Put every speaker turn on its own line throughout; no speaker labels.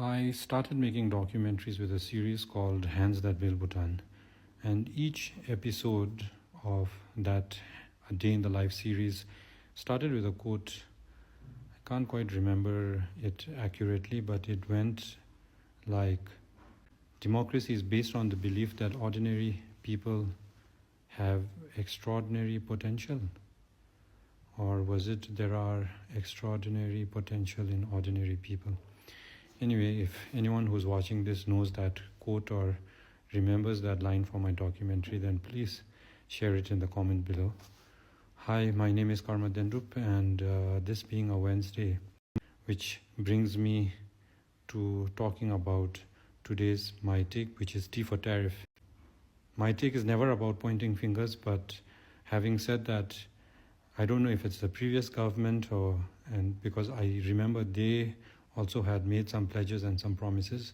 I started making documentaries with a series called Hands That Build Bhutan, and each episode of that A Day in the Life series started with a quote. I can't quite remember it accurately, but it went like, democracy is based on the belief that ordinary people have extraordinary potential. Or was it, there are extraordinary potential in ordinary people? Anyway, if anyone who's watching this knows that quote or remembers that line from my documentary, then please share it in the comment below. Hi, my name is Karma Dendrup, and this being a Wednesday, which brings me to talking about today's My Take, which is T for tariff. My take is never about pointing fingers, but having said that, I don't know if it's the previous government and because I remember they also had made some pledges and some promises,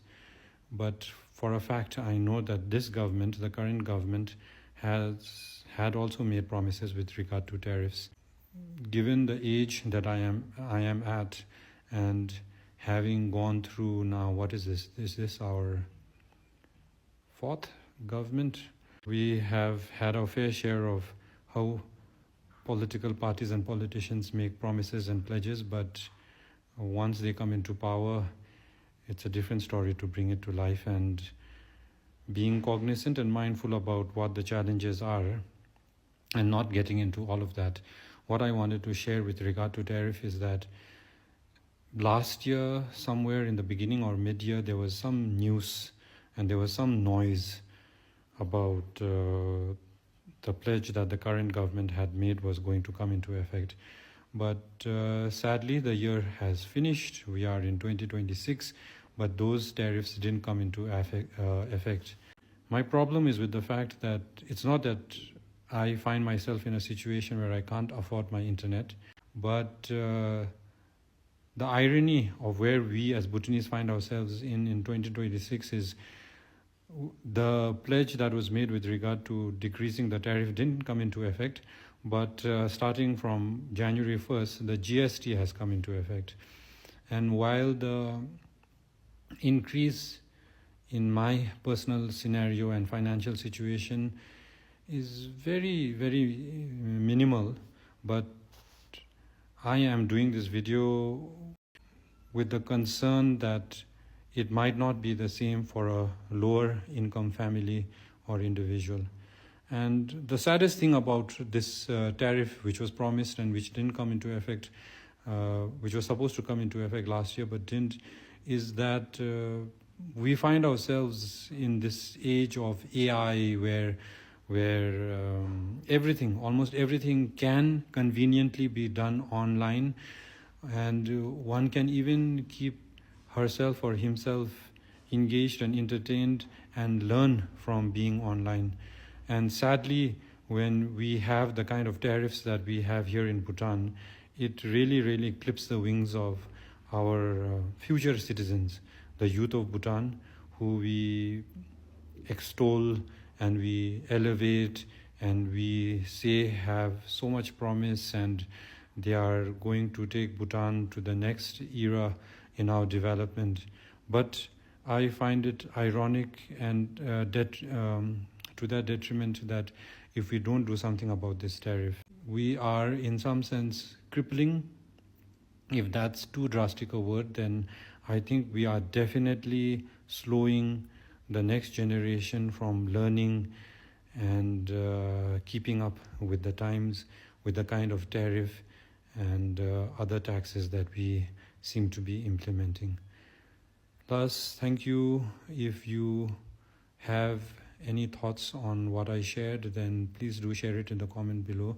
but for a fact I know that this government, the current government, had also made promises with regard to tariffs. Given the age that I am at, and having gone through now, what is this? Is this our fourth government? We have had our fair share of how political parties and politicians make promises and pledges, but once they come into power, it's a different story to bring it to life. And being cognizant and mindful about what the challenges are and not getting into all of that, what I wanted to share with regard to tariff is that last year, somewhere in the beginning or mid-year, there was some news and there was some noise about the pledge that the current government had made was going to come into effect. But sadly, the year has finished. We are in 2026, but those tariffs didn't come into effect. My problem is with the fact that it's not that I find myself in a situation where I can't afford my internet, but the irony of where we as Bhutanese find ourselves in 2026 is the pledge that was made with regard to decreasing the tariff didn't come into effect, but starting from January 1st, the GST has come into effect. And while the increase in my personal scenario and financial situation is very, very minimal, but I am doing this video with the concern that it might not be the same for a lower income family or individual. And the saddest thing about this tariff, which was promised and which didn't come into effect, which was supposed to come into effect last year but didn't, is that we find ourselves in this age of AI where everything, almost everything, can conveniently be done online, and one can even keep herself or himself engaged and entertained and learn from being online. And sadly, when we have the kind of tariffs that we have here in Bhutan, it really, really clips the wings of our future citizens, the youth of Bhutan, who we extol and we elevate and we say have so much promise, and they are going to take Bhutan to the next era in our development. But I find it ironic and to that detriment that if we don't do something about this tariff, we are in some sense crippling. If that's too drastic a word, then I think we are definitely slowing the next generation from learning and keeping up with the times, with the kind of tariff and other taxes that we seem to be implementing. Thus, thank you. If you have any thoughts on what I shared, then please do share it in the comment below.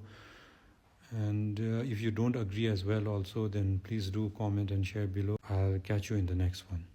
And if you don't agree as well also, then please do comment and share below. I'll catch you in the next one.